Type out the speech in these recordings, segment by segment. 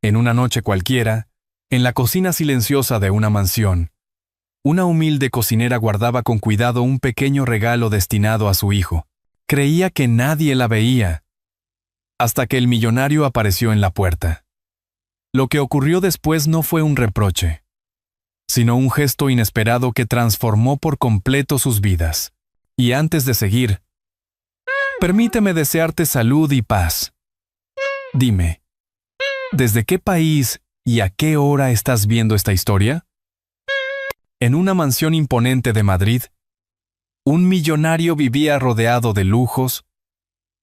En una noche cualquiera, en la cocina silenciosa de una mansión, una humilde cocinera guardaba con cuidado un pequeño regalo destinado a su hijo. Creía que nadie la veía, hasta que el millonario apareció en la puerta. Lo que ocurrió después no fue un reproche, sino un gesto inesperado que transformó por completo sus vidas. Y antes de seguir, permíteme desearte salud y paz. Dime, ¿desde qué país y a qué hora estás viendo esta historia? En una mansión imponente de Madrid, un millonario vivía rodeado de lujos,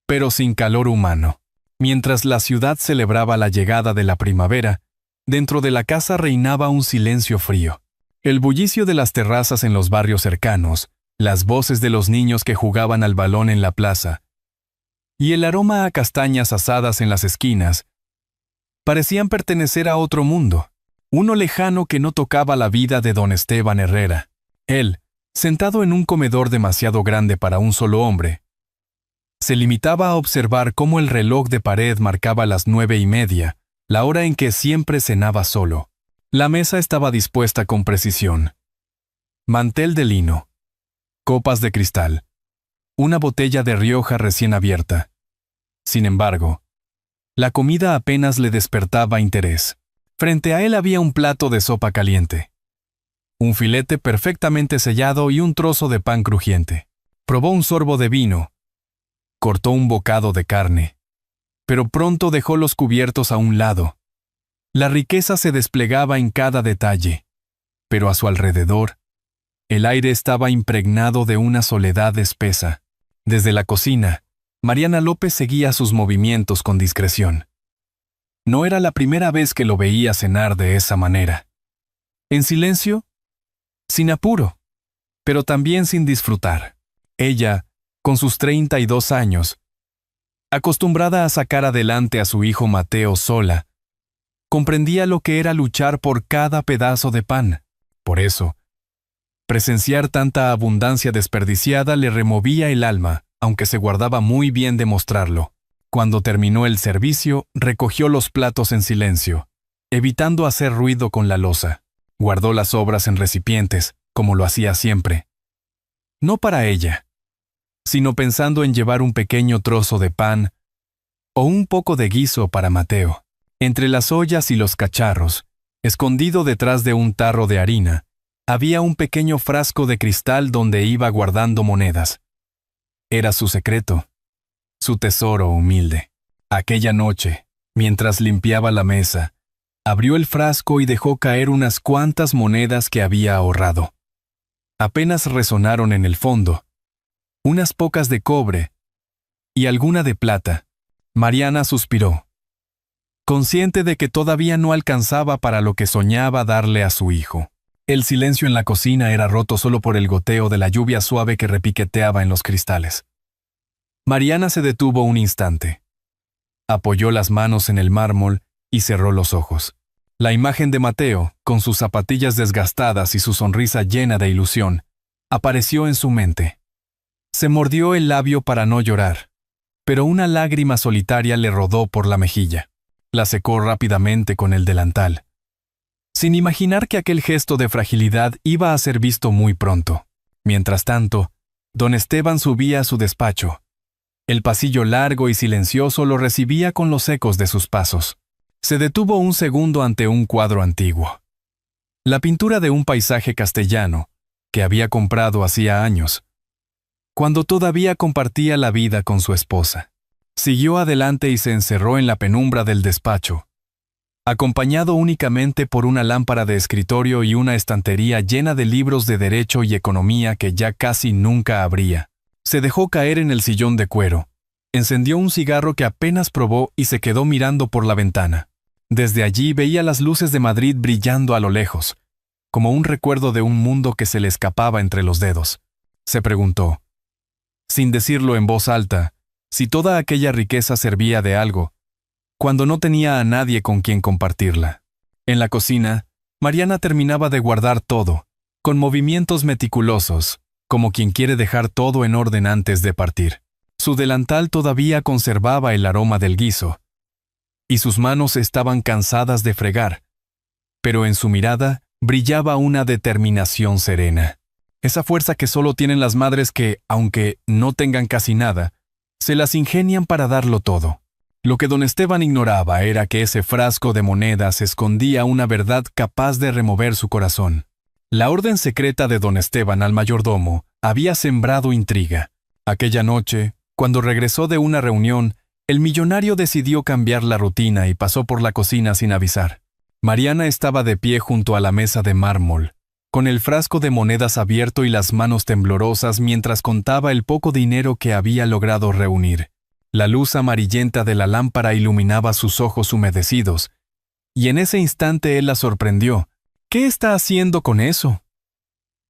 pero sin calor humano. Mientras la ciudad celebraba la llegada de la primavera, dentro de la casa reinaba un silencio frío. El bullicio de las terrazas en los barrios cercanos, las voces de los niños que jugaban al balón en la plaza, y el aroma a castañas asadas en las esquinas, parecían pertenecer a otro mundo, uno lejano que no tocaba la vida de don Esteban Herrera. Él, sentado en un comedor demasiado grande para un solo hombre, se limitaba a observar cómo el reloj de pared marcaba las 9:30, la hora en que siempre cenaba solo. La mesa estaba dispuesta con precisión. Mantel de lino, copas de cristal, una botella de Rioja recién abierta. Sin embargo, la comida apenas le despertaba interés. Frente a él había un plato de sopa caliente, un filete perfectamente sellado y un trozo de pan crujiente. Probó un sorbo de vino, cortó un bocado de carne, pero pronto dejó los cubiertos a un lado. La riqueza se desplegaba en cada detalle, pero a su alrededor, el aire estaba impregnado de una soledad espesa. Desde la cocina, Mariana López seguía sus movimientos con discreción. No era la primera vez que lo veía cenar de esa manera. En silencio, sin apuro, pero también sin disfrutar. Ella, con sus 32 años, acostumbrada a sacar adelante a su hijo Mateo sola, comprendía lo que era luchar por cada pedazo de pan. Por eso, presenciar tanta abundancia desperdiciada le removía el alma, aunque se guardaba muy bien de mostrarlo. Cuando terminó el servicio, recogió los platos en silencio, evitando hacer ruido con la loza. Guardó las sobras en recipientes, como lo hacía siempre. No para ella, sino pensando en llevar un pequeño trozo de pan o un poco de guiso para Mateo. Entre las ollas y los cacharros, escondido detrás de un tarro de harina, había un pequeño frasco de cristal donde iba guardando monedas. Era su secreto, su tesoro humilde. Aquella noche, mientras limpiaba la mesa, abrió el frasco y dejó caer unas cuantas monedas que había ahorrado. Apenas resonaron en el fondo, unas pocas de cobre y alguna de plata. Mariana suspiró, consciente de que todavía no alcanzaba para lo que soñaba darle a su hijo. El silencio en la cocina era roto solo por el goteo de la lluvia suave que repiqueteaba en los cristales. Mariana se detuvo un instante. Apoyó las manos en el mármol y cerró los ojos. La imagen de Mateo, con sus zapatillas desgastadas y su sonrisa llena de ilusión, apareció en su mente. Se mordió el labio para no llorar, pero una lágrima solitaria le rodó por la mejilla. La secó rápidamente con el delantal, sin imaginar que aquel gesto de fragilidad iba a ser visto muy pronto. Mientras tanto, don Esteban subía a su despacho. El pasillo largo y silencioso lo recibía con los ecos de sus pasos. Se detuvo un segundo ante un cuadro antiguo. La pintura de un paisaje castellano, que había comprado hacía años, cuando todavía compartía la vida con su esposa. Siguió adelante y se encerró en la penumbra del despacho, acompañado únicamente por una lámpara de escritorio y una estantería llena de libros de derecho y economía que ya casi nunca abría. Se dejó caer en el sillón de cuero, encendió un cigarro que apenas probó y se quedó mirando por la ventana. Desde allí veía las luces de Madrid brillando a lo lejos, como un recuerdo de un mundo que se le escapaba entre los dedos. Se preguntó, sin decirlo en voz alta, si toda aquella riqueza servía de algo, cuando no tenía a nadie con quien compartirla. En la cocina, Mariana terminaba de guardar todo, con movimientos meticulosos, como quien quiere dejar todo en orden antes de partir. Su delantal todavía conservaba el aroma del guiso, y sus manos estaban cansadas de fregar, pero en su mirada brillaba una determinación serena. Esa fuerza que solo tienen las madres que, aunque no tengan casi nada, se las ingenian para darlo todo. Lo que don Esteban ignoraba era que ese frasco de monedas escondía una verdad capaz de remover su corazón. La orden secreta de don Esteban al mayordomo había sembrado intriga. Aquella noche, cuando regresó de una reunión, el millonario decidió cambiar la rutina y pasó por la cocina sin avisar. Mariana estaba de pie junto a la mesa de mármol, con el frasco de monedas abierto y las manos temblorosas mientras contaba el poco dinero que había logrado reunir. La luz amarillenta de la lámpara iluminaba sus ojos humedecidos, y en ese instante él la sorprendió. «¿Qué está haciendo con eso?»,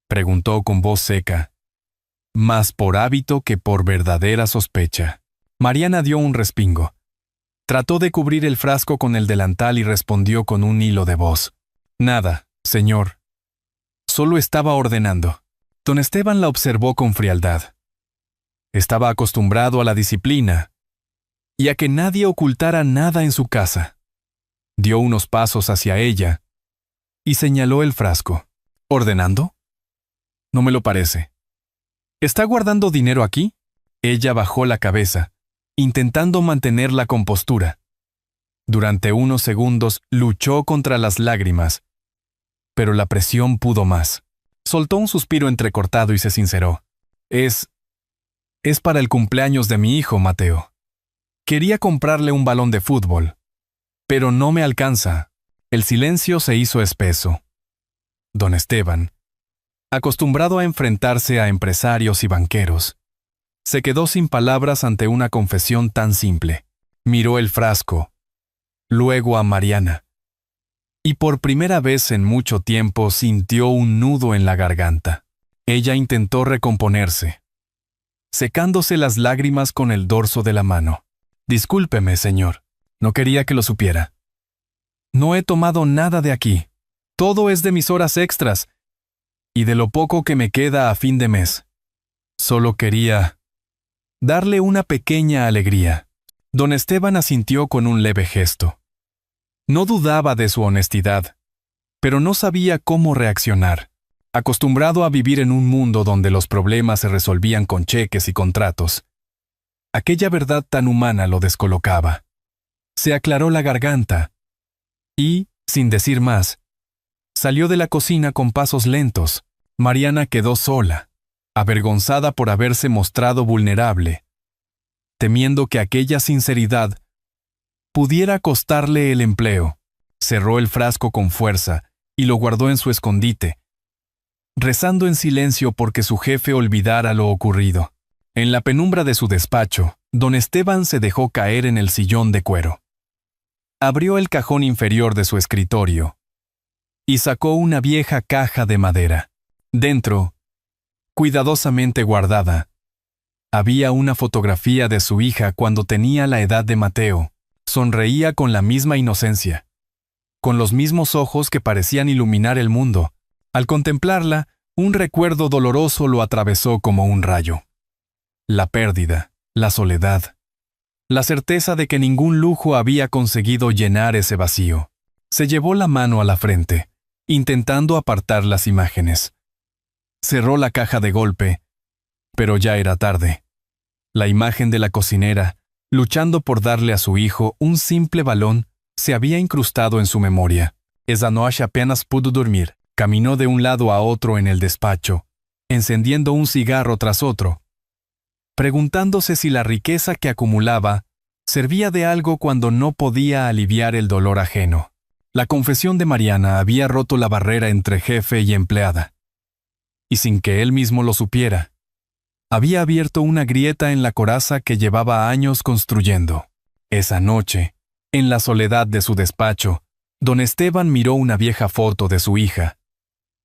preguntó con voz seca, más por hábito que por verdadera sospecha. Mariana dio un respingo. Trató de cubrir el frasco con el delantal y respondió con un hilo de voz. «Nada, señor. Solo estaba ordenando». Don Esteban la observó con frialdad. Estaba acostumbrado a la disciplina y a que nadie ocultara nada en su casa. Dio unos pasos hacia ella y señaló el frasco. «¿Ordenando? No me lo parece. ¿Está guardando dinero aquí?». Ella bajó la cabeza, intentando mantener la compostura. Durante unos segundos luchó contra las lágrimas, pero la presión pudo más. Soltó un suspiro entrecortado y se sinceró. Es para el cumpleaños de mi hijo, Mateo. Quería comprarle un balón de fútbol, pero no me alcanza». El silencio se hizo espeso. Don Esteban, acostumbrado a enfrentarse a empresarios y banqueros, se quedó sin palabras ante una confesión tan simple. Miró el frasco, luego a Mariana, y por primera vez en mucho tiempo sintió un nudo en la garganta. Ella intentó recomponerse, secándose las lágrimas con el dorso de la mano. «Discúlpeme, señor. No quería que lo supiera. No he tomado nada de aquí. Todo es de mis horas extras y de lo poco que me queda a fin de mes. Solo quería darle una pequeña alegría». Don Esteban asintió con un leve gesto. No dudaba de su honestidad, pero no sabía cómo reaccionar. Acostumbrado a vivir en un mundo donde los problemas se resolvían con cheques y contratos, aquella verdad tan humana lo descolocaba. Se aclaró la garganta y, sin decir más, salió de la cocina con pasos lentos. Mariana quedó sola, avergonzada por haberse mostrado vulnerable, temiendo que aquella sinceridad pudiera costarle el empleo. Cerró el frasco con fuerza y lo guardó en su escondite, rezando en silencio porque su jefe olvidara lo ocurrido. En la penumbra de su despacho, don Esteban se dejó caer en el sillón de cuero. Abrió el cajón inferior de su escritorio y sacó una vieja caja de madera. Dentro, cuidadosamente guardada, había una fotografía de su hija cuando tenía la edad de Mateo. Sonreía con la misma inocencia, con los mismos ojos que parecían iluminar el mundo. Al contemplarla, un recuerdo doloroso lo atravesó como un rayo. La pérdida, la soledad, la certeza de que ningún lujo había conseguido llenar ese vacío. Se llevó la mano a la frente, intentando apartar las imágenes. Cerró la caja de golpe, pero ya era tarde. La imagen de la cocinera, luchando por darle a su hijo un simple balón, se había incrustado en su memoria. Esa noche apenas pudo dormir. Caminó de un lado a otro en el despacho, encendiendo un cigarro tras otro, preguntándose si la riqueza que acumulaba servía de algo cuando no podía aliviar el dolor ajeno. La confesión de Mariana había roto la barrera entre jefe y empleada, y sin que él mismo lo supiera, había abierto una grieta en la coraza que llevaba años construyendo. Esa noche, en la soledad de su despacho, don Esteban miró una vieja foto de su hija,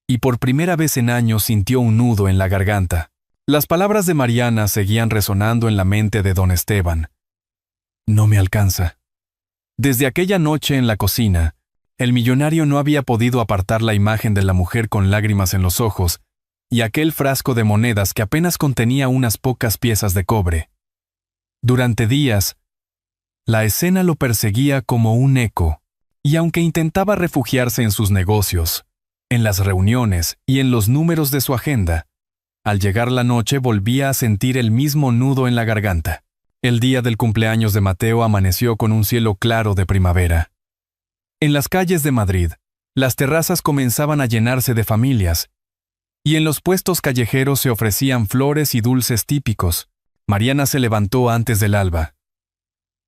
y por primera vez en años sintió un nudo en la garganta. Las palabras de Mariana seguían resonando en la mente de don Esteban. «No me alcanza». Desde aquella noche en la cocina, el millonario no había podido apartar la imagen de la mujer con lágrimas en los ojos y aquel frasco de monedas que apenas contenía unas pocas piezas de cobre. Durante días, La escena lo perseguía como un eco, y aunque intentaba refugiarse en sus negocios, en las reuniones y en los números de su agenda, al llegar la noche volvía a sentir el mismo nudo en la garganta. El día del cumpleaños de Mateo amaneció con un cielo claro de primavera. En las calles de Madrid, las terrazas comenzaban a llenarse de familias, y en los puestos callejeros se ofrecían flores y dulces típicos. Mariana se levantó antes del alba.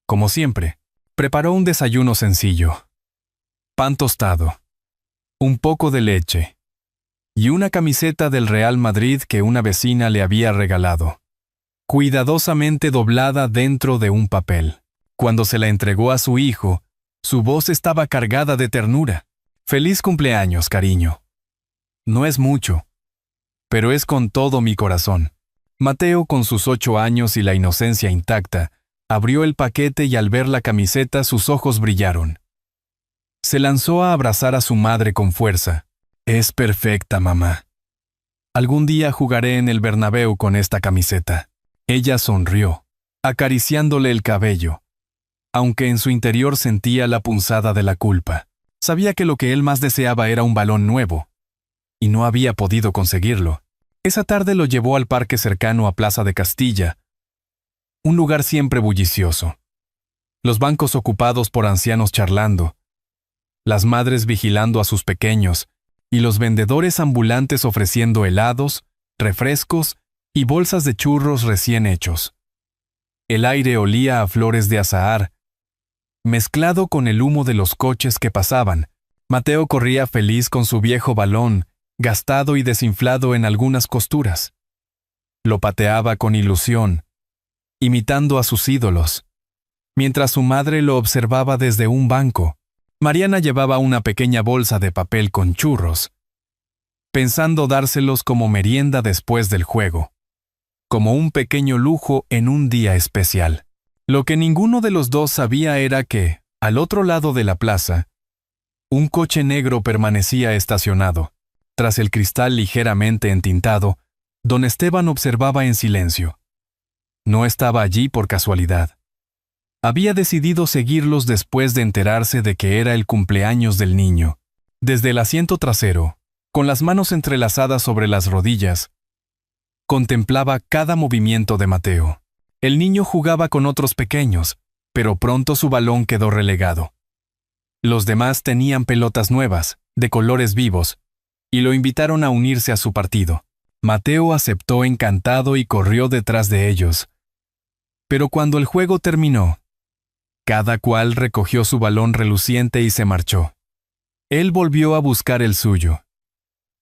Como siempre, preparó un desayuno sencillo: pan tostado, un poco de leche y una camiseta del Real Madrid que una vecina le había regalado, cuidadosamente doblada dentro de un papel. Cuando se la entregó a su hijo, su voz estaba cargada de ternura. «Feliz cumpleaños, cariño. No es mucho, pero es con todo mi corazón». Mateo, con sus 8 años y la inocencia intacta, abrió el paquete y al ver la camiseta sus ojos brillaron. Se lanzó a abrazar a su madre con fuerza. «Es perfecta, mamá. Algún día jugaré en el Bernabéu con esta camiseta». Ella sonrió, acariciándole el cabello, aunque en su interior sentía la punzada de la culpa. Sabía que lo que él más deseaba era un balón nuevo, y no había podido conseguirlo. Esa tarde lo llevó al parque cercano a Plaza de Castilla, un lugar siempre bullicioso. Los bancos ocupados por ancianos charlando, las madres vigilando a sus pequeños, y los vendedores ambulantes ofreciendo helados, refrescos y bolsas de churros recién hechos. El aire olía a flores de azahar, mezclado con el humo de los coches que pasaban. Mateo corría feliz con su viejo balón, gastado y desinflado en algunas costuras. Lo pateaba con ilusión, imitando a sus ídolos, mientras su madre lo observaba desde un banco. Mariana llevaba una pequeña bolsa de papel con churros, pensando dárselos como merienda después del juego, como un pequeño lujo en un día especial. Lo que ninguno de los dos sabía era que, al otro lado de la plaza, un coche negro permanecía estacionado. Tras el cristal ligeramente entintado, don Esteban observaba en silencio. No estaba allí por casualidad. Había decidido seguirlos después de enterarse de que era el cumpleaños del niño. Desde el asiento trasero, con las manos entrelazadas sobre las rodillas, contemplaba cada movimiento de Mateo. El niño jugaba con otros pequeños, pero pronto su balón quedó relegado. Los demás tenían pelotas nuevas, de colores vivos, y lo invitaron a unirse a su partido. Mateo aceptó encantado y corrió detrás de ellos. Pero cuando el juego terminó, cada cual recogió su balón reluciente y se marchó. Él volvió a buscar el suyo,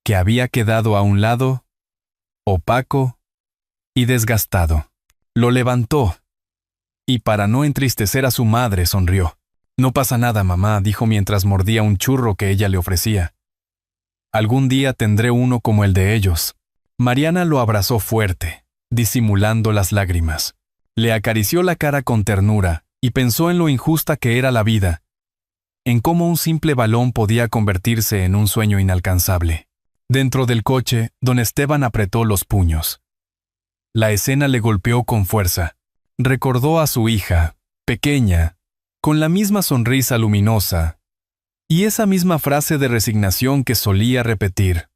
que había quedado a un lado, opaco y desgastado. Lo levantó, y para no entristecer a su madre sonrió. «No pasa nada, mamá», dijo mientras mordía un churro que ella le ofrecía. «Algún día tendré uno como el de ellos». Mariana lo abrazó fuerte, disimulando las lágrimas. Le acarició la cara con ternura y pensó en lo injusta que era la vida, en cómo un simple balón podía convertirse en un sueño inalcanzable. Dentro del coche, don Esteban apretó los puños. La escena le golpeó con fuerza. Recordó a su hija, pequeña, con la misma sonrisa luminosa, y esa misma frase de resignación que solía repetir: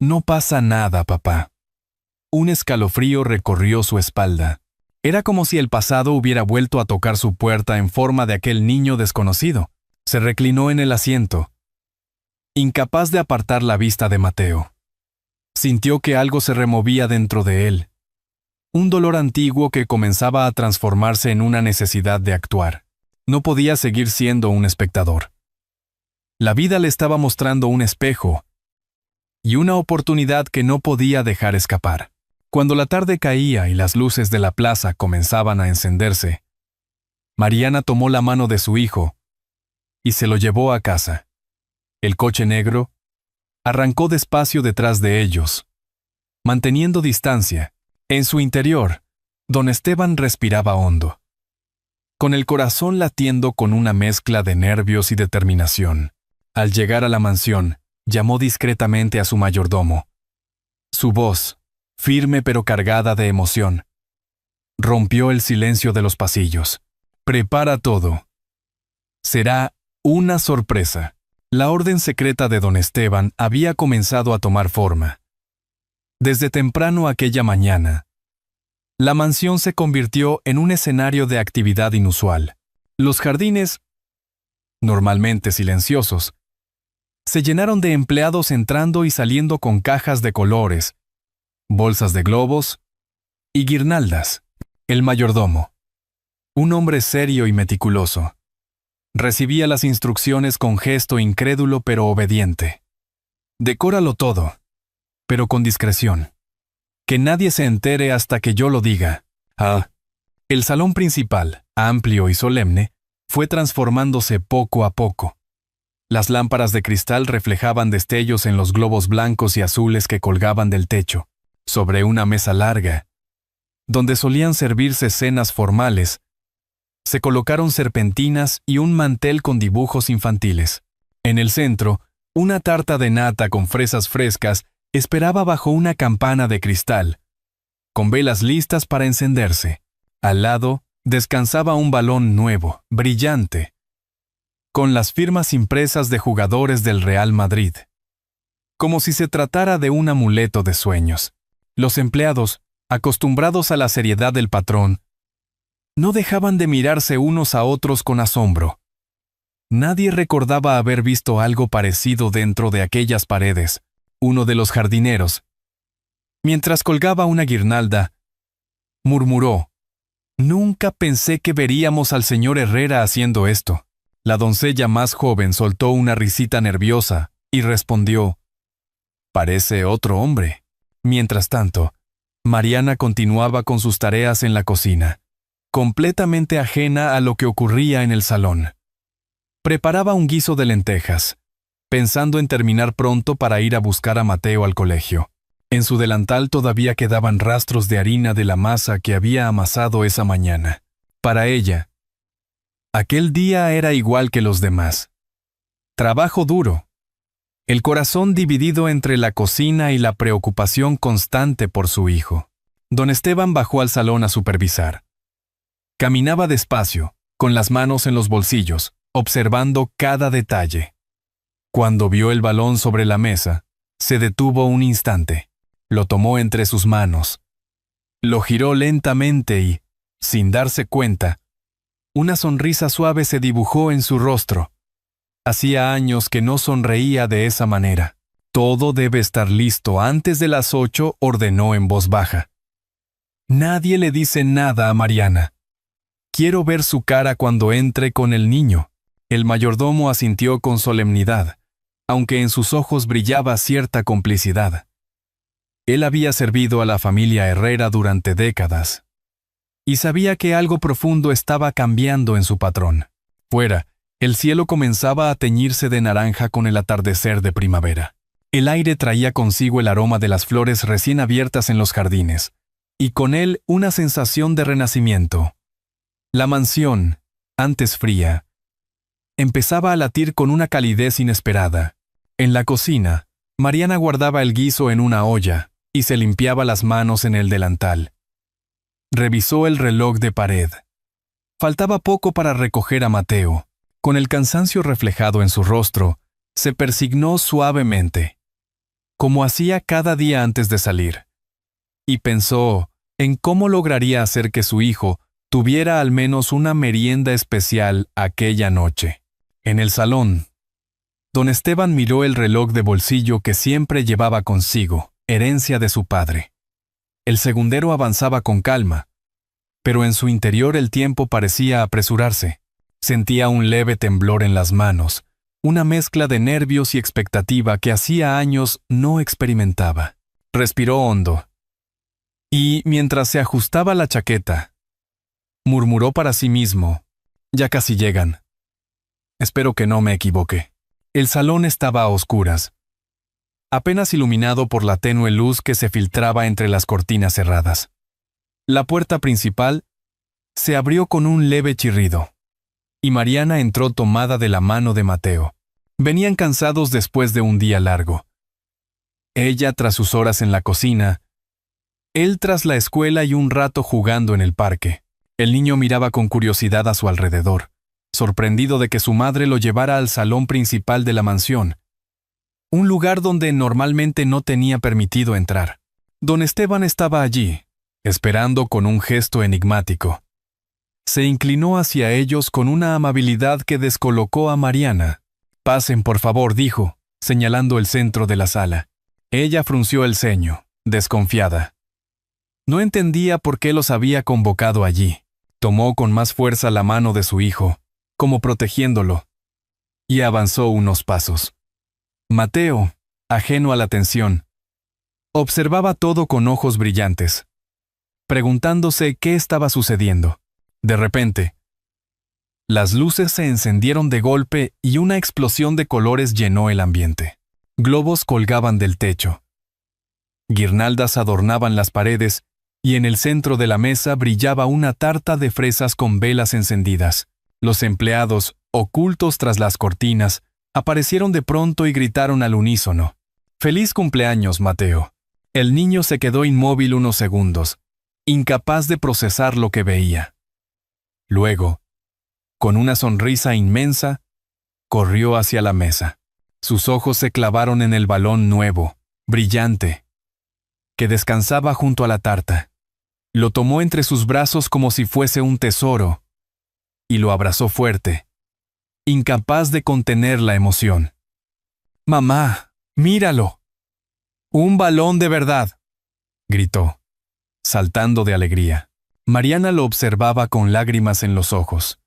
«No pasa nada, papá». Un escalofrío recorrió su espalda. Era como si el pasado hubiera vuelto a tocar su puerta en forma de aquel niño desconocido. Se reclinó en el asiento, incapaz de apartar la vista de Mateo. Sintió que algo se removía dentro de él, un dolor antiguo que comenzaba a transformarse en una necesidad de actuar. No podía seguir siendo un espectador. La vida le estaba mostrando un espejo y una oportunidad que no podía dejar escapar. Cuando la tarde caía y las luces de la plaza comenzaban a encenderse, Mariana tomó la mano de su hijo y se lo llevó a casa. El coche negro arrancó despacio detrás de ellos, manteniendo distancia. En su interior, don Esteban respiraba hondo, con el corazón latiendo con una mezcla de nervios y determinación. Al llegar a la mansión, llamó discretamente a su mayordomo. Su voz, firme pero cargada de emoción, rompió el silencio de los pasillos. Prepara todo. Será una sorpresa. La orden secreta de don Esteban había comenzado a tomar forma. Desde temprano aquella mañana, la mansión se convirtió en un escenario de actividad inusual. Los jardines, normalmente silenciosos, se llenaron de empleados entrando y saliendo con cajas de colores, bolsas de globos y guirnaldas. El mayordomo, un hombre serio y meticuloso, recibía las instrucciones con gesto incrédulo pero obediente. Decóralo todo, pero con discreción. Que nadie se entere hasta que yo lo diga. El salón principal, amplio y solemne, fue transformándose poco a poco. Las lámparas de cristal reflejaban destellos en los globos blancos y azules que colgaban del techo, sobre una mesa larga, donde solían servirse cenas formales. Se colocaron serpentinas y un mantel con dibujos infantiles. En el centro, una tarta de nata con fresas frescas esperaba bajo una campana de cristal, con velas listas para encenderse. Al lado, descansaba un balón nuevo, brillante, con las firmas impresas de jugadores del Real Madrid. Como si se tratara de un amuleto de sueños. Los empleados, acostumbrados a la seriedad del patrón, no dejaban de mirarse unos a otros con asombro. Nadie recordaba haber visto algo parecido dentro de aquellas paredes. Uno de los jardineros, mientras colgaba una guirnalda, murmuró: «Nunca pensé que veríamos al señor Herrera haciendo esto». La doncella más joven soltó una risita nerviosa y respondió: «Parece otro hombre». Mientras tanto, Mariana continuaba con sus tareas en la cocina, completamente ajena a lo que ocurría en el salón. Preparaba un guiso de lentejas, pensando en terminar pronto para ir a buscar a Mateo al colegio. En su delantal todavía quedaban rastros de harina de la masa que había amasado esa mañana. Para ella, aquel día era igual que los demás. Trabajo duro. El corazón dividido entre la cocina y la preocupación constante por su hijo. Don Esteban bajó al salón a supervisar. Caminaba despacio, con las manos en los bolsillos, observando cada detalle. Cuando vio el balón sobre la mesa, se detuvo un instante. Lo tomó entre sus manos. Lo giró lentamente y, sin darse cuenta, una sonrisa suave se dibujó en su rostro. Hacía años que no sonreía de esa manera. «Todo debe estar listo antes de las 8», ordenó en voz baja. «Nadie le dice nada a Mariana. Quiero ver su cara cuando entre con el niño». El mayordomo asintió con solemnidad, aunque en sus ojos brillaba cierta complicidad. Él había servido a la familia Herrera durante décadas, y sabía que algo profundo estaba cambiando en su patrón. Fuera, el cielo comenzaba a teñirse de naranja con el atardecer de primavera. El aire traía consigo el aroma de las flores recién abiertas en los jardines, y con él una sensación de renacimiento. La mansión, antes fría, empezaba a latir con una calidez inesperada. En la cocina, Mariana guardaba el guiso en una olla y se limpiaba las manos en el delantal. Revisó el reloj de pared. Faltaba poco para recoger a Mateo. Con el cansancio reflejado en su rostro, se persignó suavemente, como hacía cada día antes de salir, y pensó en cómo lograría hacer que su hijo tuviera al menos una merienda especial aquella noche. En el salón, don Esteban miró el reloj de bolsillo que siempre llevaba consigo, herencia de su padre. El segundero avanzaba con calma, pero en su interior el tiempo parecía apresurarse. Sentía un leve temblor en las manos, una mezcla de nervios y expectativa que hacía años no experimentaba. Respiró hondo, y mientras se ajustaba la chaqueta, murmuró para sí mismo: «Ya casi llegan. Espero que no me equivoque». El salón estaba a oscuras, apenas iluminado por la tenue luz que se filtraba entre las cortinas cerradas. La puerta principal se abrió con un leve chirrido, y Mariana entró tomada de la mano de Mateo. Venían cansados después de un día largo. Ella tras sus horas en la cocina, él tras la escuela y un rato jugando en el parque. El niño miraba con curiosidad a su alrededor, sorprendido de que su madre lo llevara al salón principal de la mansión, un lugar donde normalmente no tenía permitido entrar. Don Esteban estaba allí, esperando con un gesto enigmático. Se inclinó hacia ellos con una amabilidad que descolocó a Mariana. «Pasen, por favor», dijo, señalando el centro de la sala. Ella frunció el ceño, desconfiada. No entendía por qué los había convocado allí. Tomó con más fuerza la mano de su hijo, como protegiéndolo, y avanzó unos pasos. Mateo, ajeno a la tensión, observaba todo con ojos brillantes, preguntándose qué estaba sucediendo. De repente, las luces se encendieron de golpe y una explosión de colores llenó el ambiente. Globos colgaban del techo. Guirnaldas adornaban las paredes y en el centro de la mesa brillaba una tarta de fresas con velas encendidas. Los empleados, ocultos tras las cortinas, aparecieron de pronto y gritaron al unísono: «¡Feliz cumpleaños, Mateo!». El niño se quedó inmóvil unos segundos, incapaz de procesar lo que veía. Luego, con una sonrisa inmensa, corrió hacia la mesa. Sus ojos se clavaron en el balón nuevo, brillante, que descansaba junto a la tarta. Lo tomó entre sus brazos como si fuese un tesoro y lo abrazó fuerte, incapaz de contener la emoción. «¡Mamá, míralo! ¡Un balón de verdad!», gritó, saltando de alegría. Mariana lo observaba con lágrimas en los ojos.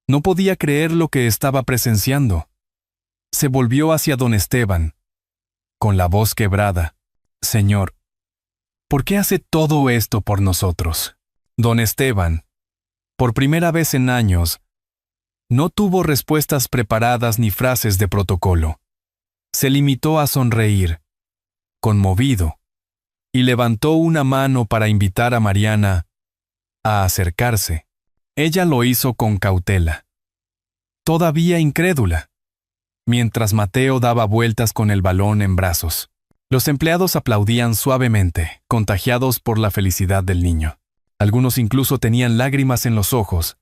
No podía creer lo que estaba presenciando. Se volvió hacia don Esteban, con la voz quebrada: «Señor, ¿por qué hace todo esto por nosotros?». Don Esteban, por primera vez en años, no tuvo respuestas preparadas ni frases de protocolo. Se limitó a sonreír, conmovido, y levantó una mano para invitar a Mariana a acercarse. Ella lo hizo con cautela, todavía incrédula, mientras Mateo daba vueltas con el balón en brazos. Los empleados aplaudían suavemente, contagiados por la felicidad del niño. Algunos incluso tenían lágrimas en los ojos.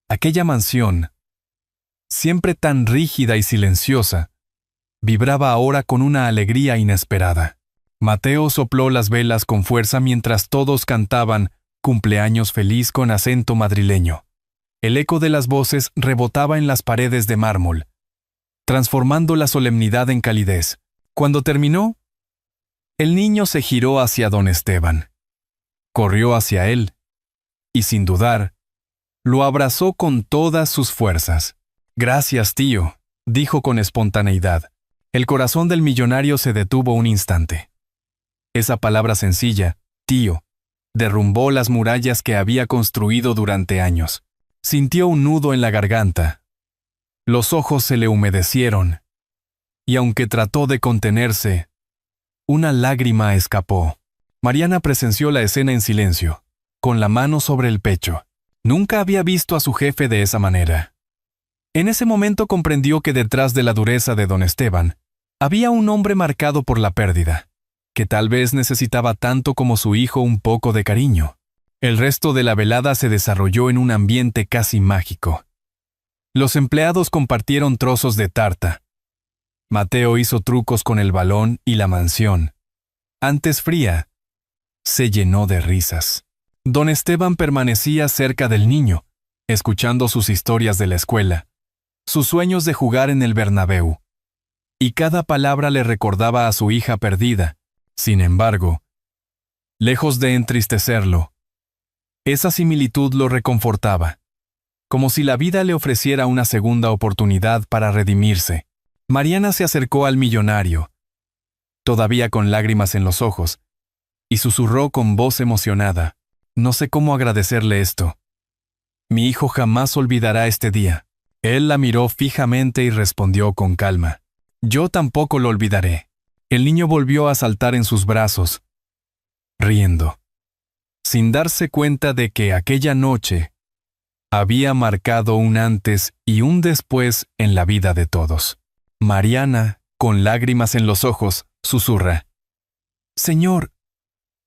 Aquella mansión, siempre tan rígida y silenciosa, vibraba ahora con una alegría inesperada. Mateo sopló las velas con fuerza mientras todos cantaban «Cumpleaños feliz» con acento madrileño. El eco de las voces rebotaba en las paredes de mármol, transformando la solemnidad en calidez. Cuando terminó, el niño se giró hacia don Esteban. Corrió hacia él y, sin dudar, lo abrazó con todas sus fuerzas. «Gracias, tío», dijo con espontaneidad. El corazón del millonario se detuvo un instante. Esa palabra sencilla, «tío», derrumbó las murallas que había construido durante años. Sintió un nudo en la garganta. Los ojos se le humedecieron, y aunque trató de contenerse, una lágrima escapó. Mariana presenció la escena en silencio, con la mano sobre el pecho. Nunca había visto a su jefe de esa manera. En ese momento comprendió que detrás de la dureza de don Esteban había un hombre marcado por la pérdida, que tal vez necesitaba tanto como su hijo un poco de cariño. El resto de la velada se desarrolló en un ambiente casi mágico. Los empleados compartieron trozos de tarta. Mateo hizo trucos con el balón y la mansión, antes fría, se llenó de risas. Don Esteban permanecía cerca del niño, escuchando sus historias de la escuela, sus sueños de jugar en el Bernabéu, y cada palabra le recordaba a su hija perdida. Sin embargo, lejos de entristecerlo, esa similitud lo reconfortaba, como si la vida le ofreciera una segunda oportunidad para redimirse. Mariana se acercó al millonario, todavía con lágrimas en los ojos, y susurró con voz emocionada: «No sé cómo agradecerle esto. Mi hijo jamás olvidará este día». Él la miró fijamente y respondió con calma: «Yo tampoco lo olvidaré». El niño volvió a saltar en sus brazos, riendo, sin darse cuenta de que aquella noche había marcado un antes y un después en la vida de todos. Mariana, con lágrimas en los ojos, susurra: «Señor,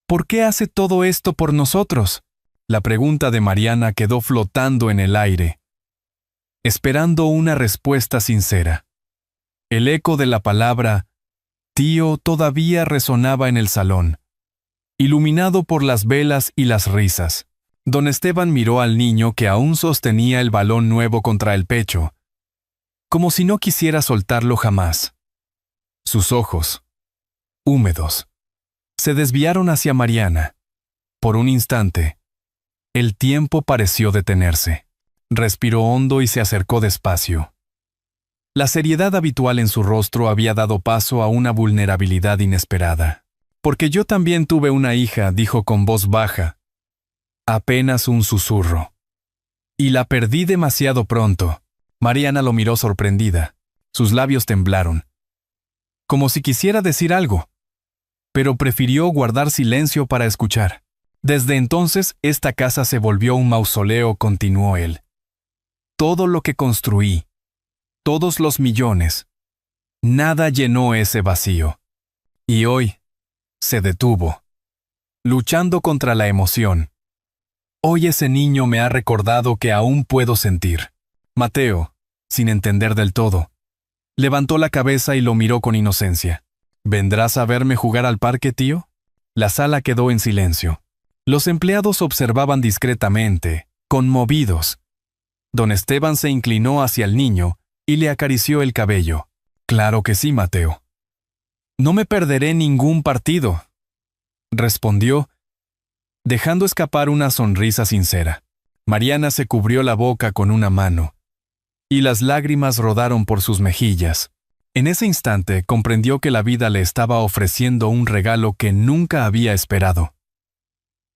¿por qué hace todo esto por nosotros?». La pregunta de Mariana quedó flotando en el aire, esperando una respuesta sincera. El eco de la palabra «tío» todavía resonaba en el salón, iluminado por las velas y las risas. Don Esteban miró al niño que aún sostenía el balón nuevo contra el pecho, como si no quisiera soltarlo jamás. Sus ojos, húmedos, se desviaron hacia Mariana. Por un instante, el tiempo pareció detenerse. Respiró hondo y se acercó despacio. La seriedad habitual en su rostro había dado paso a una vulnerabilidad inesperada. «Porque yo también tuve una hija», dijo con voz baja, apenas un susurro. «Y la perdí demasiado pronto». Mariana lo miró sorprendida. Sus labios temblaron, como si quisiera decir algo, pero prefirió guardar silencio para escuchar. «Desde entonces, esta casa se volvió un mausoleo», continuó él. «Todo lo que construí, todos los millones, nada llenó ese vacío. Y hoy se detuvo, luchando contra la emoción. Hoy ese niño me ha recordado que aún puedo sentir». Mateo, sin entender del todo, levantó la cabeza y lo miró con inocencia. «¿Vendrás a verme jugar al parque, tío?». La sala quedó en silencio. Los empleados observaban discretamente, conmovidos. Don Esteban se inclinó hacia el niño y le acarició el cabello. «Claro que sí, Mateo. No me perderé ningún partido», respondió, dejando escapar una sonrisa sincera. Mariana se cubrió la boca con una mano, y las lágrimas rodaron por sus mejillas. En ese instante comprendió que la vida le estaba ofreciendo un regalo que nunca había esperado.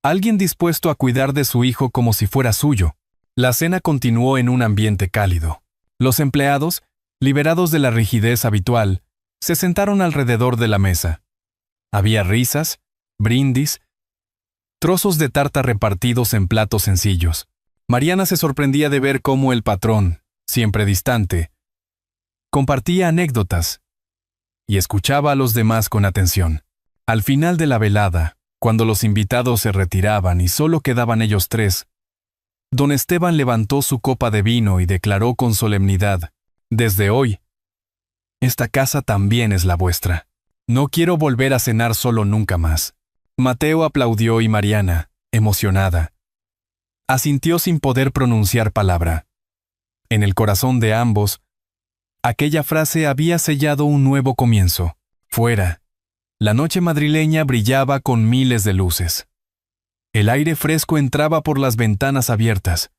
Alguien dispuesto a cuidar de su hijo como si fuera suyo. La cena continuó en un ambiente cálido. Los empleados, liberados de la rigidez habitual, se sentaron alrededor de la mesa. Había risas, brindis, trozos de tarta repartidos en platos sencillos. Mariana se sorprendía de ver cómo el patrón, siempre distante, compartía anécdotas y escuchaba a los demás con atención. Al final de la velada, cuando los invitados se retiraban y solo quedaban ellos tres, don Esteban levantó su copa de vino y declaró con solemnidad: «Desde hoy, esta casa también es la vuestra. No quiero volver a cenar solo nunca más». Mateo aplaudió y Mariana, emocionada, asintió sin poder pronunciar palabra. En el corazón de ambos, aquella frase había sellado un nuevo comienzo. Fuera, la noche madrileña brillaba con miles de luces. El aire fresco entraba por las ventanas abiertas,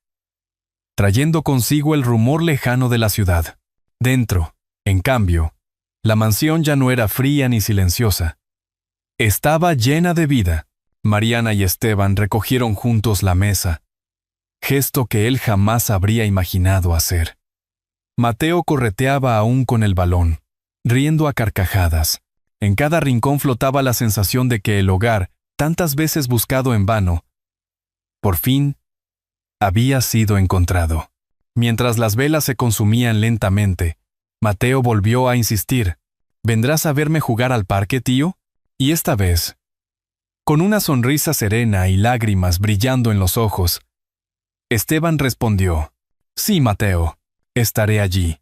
trayendo consigo el rumor lejano de la ciudad. Dentro, en cambio, la mansión ya no era fría ni silenciosa. Estaba llena de vida. Mariana y Esteban recogieron juntos la mesa, gesto que él jamás habría imaginado hacer. Mateo correteaba aún con el balón, riendo a carcajadas. En cada rincón flotaba la sensación de que el hogar, tantas veces buscado en vano, por fin, había sido encontrado. Mientras las velas se consumían lentamente, Mateo volvió a insistir: «¿Vendrás a verme jugar al parque, tío?». Y esta vez, con una sonrisa serena y lágrimas brillando en los ojos, Esteban respondió: «Sí, Mateo, estaré allí».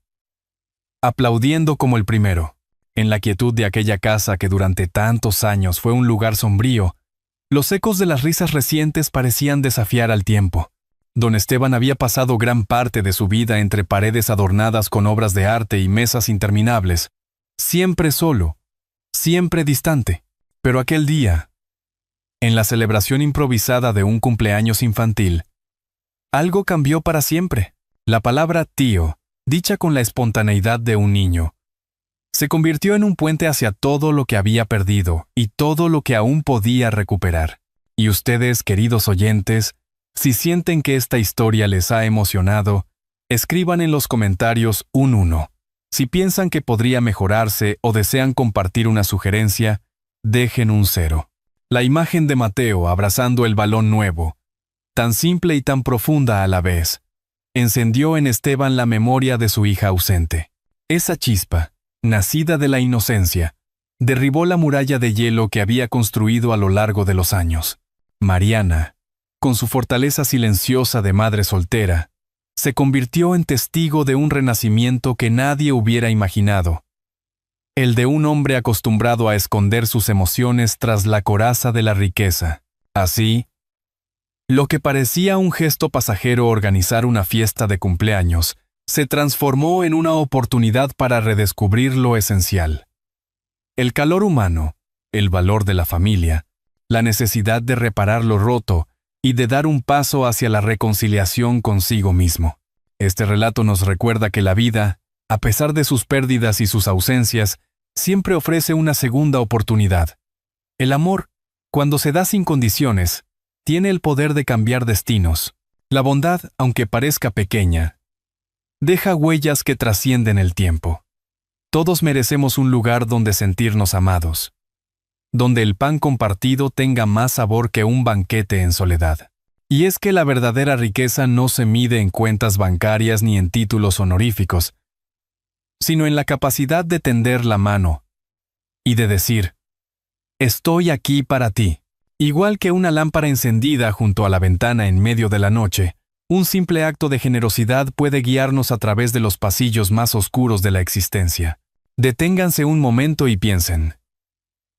Aplaudiendo como el primero. En la quietud de aquella casa que durante tantos años fue un lugar sombrío, los ecos de las risas recientes parecían desafiar al tiempo. Don Esteban había pasado gran parte de su vida entre paredes adornadas con obras de arte y mesas interminables, siempre solo, siempre distante. Pero aquel día, en la celebración improvisada de un cumpleaños infantil, algo cambió para siempre. La palabra tío, dicha con la espontaneidad de un niño, se convirtió en un puente hacia todo lo que había perdido y todo lo que aún podía recuperar. Y ustedes, queridos oyentes, si sienten que esta historia les ha emocionado, escriban en los comentarios un 1. Si piensan que podría mejorarse o desean compartir una sugerencia, dejen un 0. La imagen de Mateo abrazando el balón nuevo, tan simple y tan profunda a la vez, encendió en Esteban la memoria de su hija ausente. Esa chispa, nacida de la inocencia, derribó la muralla de hielo que había construido a lo largo de los años. Mariana, con su fortaleza silenciosa de madre soltera, se convirtió en testigo de un renacimiento que nadie hubiera imaginado, el de un hombre acostumbrado a esconder sus emociones tras la coraza de la riqueza. Así, lo que parecía un gesto pasajero, organizar una fiesta de cumpleaños, se transformó en una oportunidad para redescubrir lo esencial. El calor humano, el valor de la familia, la necesidad de reparar lo roto y de dar un paso hacia la reconciliación consigo mismo. Este relato nos recuerda que la vida, a pesar de sus pérdidas y sus ausencias, siempre ofrece una segunda oportunidad. El amor, cuando se da sin condiciones, tiene el poder de cambiar destinos. La bondad, aunque parezca pequeña, deja huellas que trascienden el tiempo. Todos merecemos un lugar donde sentirnos amados, donde el pan compartido tenga más sabor que un banquete en soledad. Y es que la verdadera riqueza no se mide en cuentas bancarias ni en títulos honoríficos, sino en la capacidad de tender la mano y de decir, estoy aquí para ti. Igual que una lámpara encendida junto a la ventana en medio de la noche, un simple acto de generosidad puede guiarnos a través de los pasillos más oscuros de la existencia. Deténganse un momento y piensen.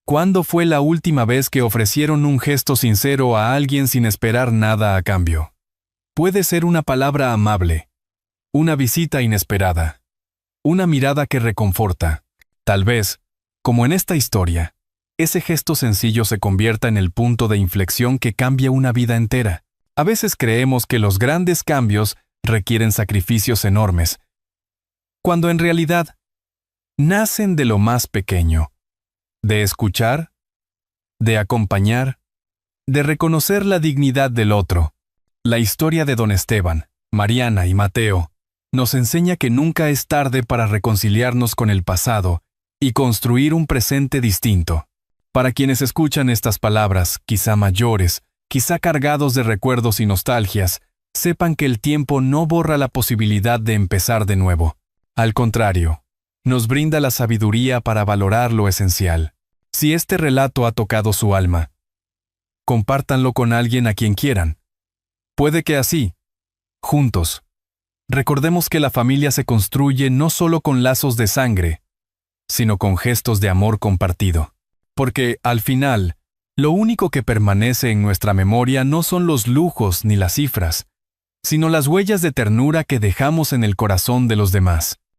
¿Cuándo fue la última vez que ofrecieron un gesto sincero a alguien sin esperar nada a cambio? Puede ser una palabra amable, una visita inesperada, una mirada que reconforta. Tal vez, como en esta historia, ese gesto sencillo se convierta en el punto de inflexión que cambia una vida entera. A veces creemos que los grandes cambios requieren sacrificios enormes, cuando en realidad nacen de lo más pequeño, de escuchar, de acompañar, de reconocer la dignidad del otro. La historia de Don Esteban, Mariana y Mateo nos enseña que nunca es tarde para reconciliarnos con el pasado y construir un presente distinto. Para quienes escuchan estas palabras, quizá mayores, quizá cargados de recuerdos y nostalgias, sepan que el tiempo no borra la posibilidad de empezar de nuevo. Al contrario, nos brinda la sabiduría para valorar lo esencial. Si este relato ha tocado su alma, compártanlo con alguien a quien quieran. Puede que así, juntos, recordemos que la familia se construye no solo con lazos de sangre, sino con gestos de amor compartido. Porque, al final, lo único que permanece en nuestra memoria no son los lujos ni las cifras, sino las huellas de ternura que dejamos en el corazón de los demás.